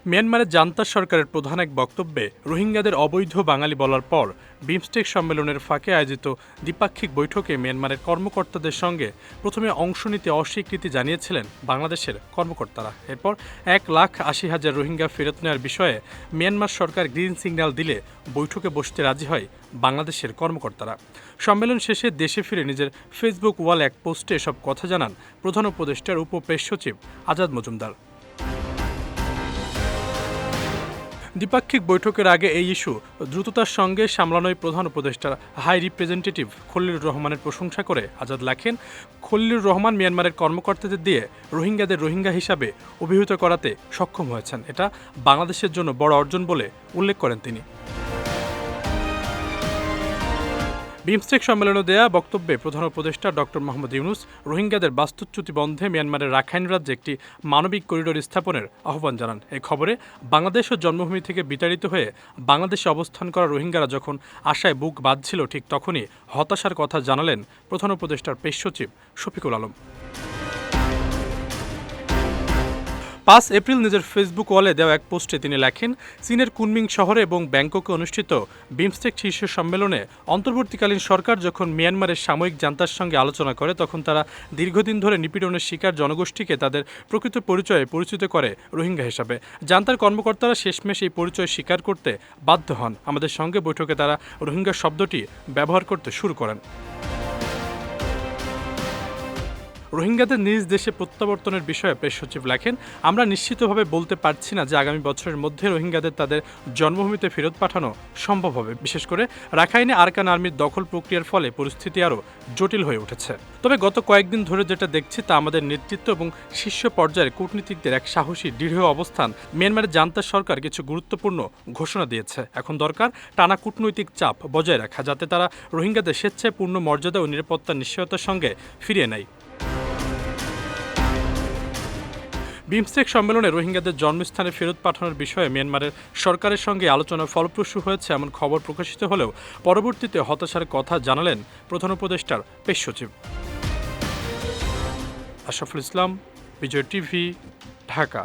মিয়ানমারের জান্তা সরকারের প্রধান এক বক্তব্যে রোহিঙ্গাদের অবৈধ বাঙালি বলার পর বিমস্টেক সম্মেলনের ফাঁকে আয়োজিত দ্বিপাক্ষিক বৈঠকে মিয়ানমারের কর্মকর্তাদের সঙ্গে প্রথমে অংশ নিতে অস্বীকৃতি জানিয়েছিলেন বাংলাদেশের কর্মকর্তারা। এরপর 1,80,000 রোহিঙ্গা ফেরত নেওয়ার বিষয়ে মিয়ানমার সরকার গ্রিন সিগন্যাল দিলে বৈঠকে বসতে রাজি হয় বাংলাদেশের কর্মকর্তারা। সম্মেলন শেষে দেশে ফিরে নিজের ফেসবুক ওয়াল এক পোস্টে এসব কথা জানান প্রধান উপদেষ্টার উপপ্রেস সচিব আজাদ মজুমদার। দ্বিপাক্ষিক বৈঠকের আগে এই ইস্যু দ্রুততার সঙ্গে সামলানোয় প্রধান উপদেষ্টার হাই রিপ্রেজেন্টেটিভ খলিলুর রহমানের প্রশংসা করে আজাদ লেখেন, খলিলুর রহমান মিয়ানমারের কর্মকর্তাদের দিয়ে রোহিঙ্গাদের রোহিঙ্গা হিসাবে অভিহিত করাতে সক্ষম হয়েছেন। এটা বাংলাদেশের জন্য বড় অর্জন বলে উল্লেখ করেন তিনি। বিমস্টেক সম্মেলনে দেয়া বক্তব্যে প্রধান উপদেষ্টা ডক্টর মোহাম্মদ ইউনুস রোহিঙ্গাদের বাস্তুচ্যুতি বন্ধে মিয়ানমারের রাখাইন রাজ্যে একটি মানবিক করিডোর স্থাপনের আহ্বান জানান। এই খবরে বাংলাদেশ ও জন্মভূমি থেকে বিতাড়িত হয়ে বাংলাদেশে অবস্থান করা রোহিঙ্গারা যখন আশায় বুক বাঁধছিল, ঠিক তখনই হতাশার কথা জানালেন প্রধান উপদেষ্টার প্রেস সচিব শফিকুল আলম। 5 এপ্রিল নিজের ফেসবুক ওয়ালে দেওয়া এক পোস্টে তিনি লেখেন, চীনের কুনমিং শহরে এবং ব্যাংককে অনুষ্ঠিত বিমস্টেক শীর্ষ সম্মেলনে অন্তর্বর্তীকালীন সরকার যখন মিয়ানমারের সাময়িক জান্তার সঙ্গে আলোচনা করে, তখন তারা দীর্ঘদিন ধরে নিপীড়নের শিকার জনগোষ্ঠীকে তাদের প্রকৃত পরিচয়ে পরিচিত করে রোহিঙ্গা হিসাবে। জান্তার কর্মকর্তারা শেষমেশ এই পরিচয় স্বীকার করতে বাধ্য হন। আমাদের সঙ্গে বৈঠকে তারা রোহিঙ্গা শব্দটি ব্যবহার করতে শুরু করেন। রোহিঙ্গাদের নিজ দেশে প্রত্যাবর্তনের বিষয়ে প্রেস সচিব লেখেন, আমরা নিশ্চিতভাবে বলতে পারছি না যে আগামী বছরের মধ্যে রোহিঙ্গাদের তাদের জন্মভূমিতে ফেরত পাঠানো সম্ভব হবে। বিশেষ করে রাখাইনে আরকান আর্মির দখল প্রক্রিয়ার ফলে পরিস্থিতি আরও জটিল হয়ে উঠেছে। তবে গত কয়েকদিন ধরে যেটা দেখছি তা আমাদের নেতৃত্ব এবং শীর্ষ পর্যায়ের কূটনীতিকদের এক সাহসী দৃঢ় অবস্থান। মিয়ানমারের জান্তা সরকার কিছু গুরুত্বপূর্ণ ঘোষণা দিয়েছে। এখন দরকার টানা কূটনৈতিক চাপ বজায় রাখা, যাতে তারা রোহিঙ্গাদের স্বেচ্ছায় পূর্ণ মর্যাদা ও নিরাপত্তার নিশ্চয়তার সঙ্গে ফিরিয়ে নেয়। বিমস্টেক সম্মেলনে রোহিঙ্গাদের জন্মস্থানে ফেরত পাঠানোর বিষয়ে মিয়ানমারের সরকারের সঙ্গে আলোচনা ফলপ্রসূ হয়েছে এমন খবর প্রকাশিত হলেও পরবর্তীতে হতাশার কথা জানালেন প্রধান উপদেষ্টার প্রেস সচিব। আশরাফুল ইসলাম, বিজয় টিভি, ঢাকা।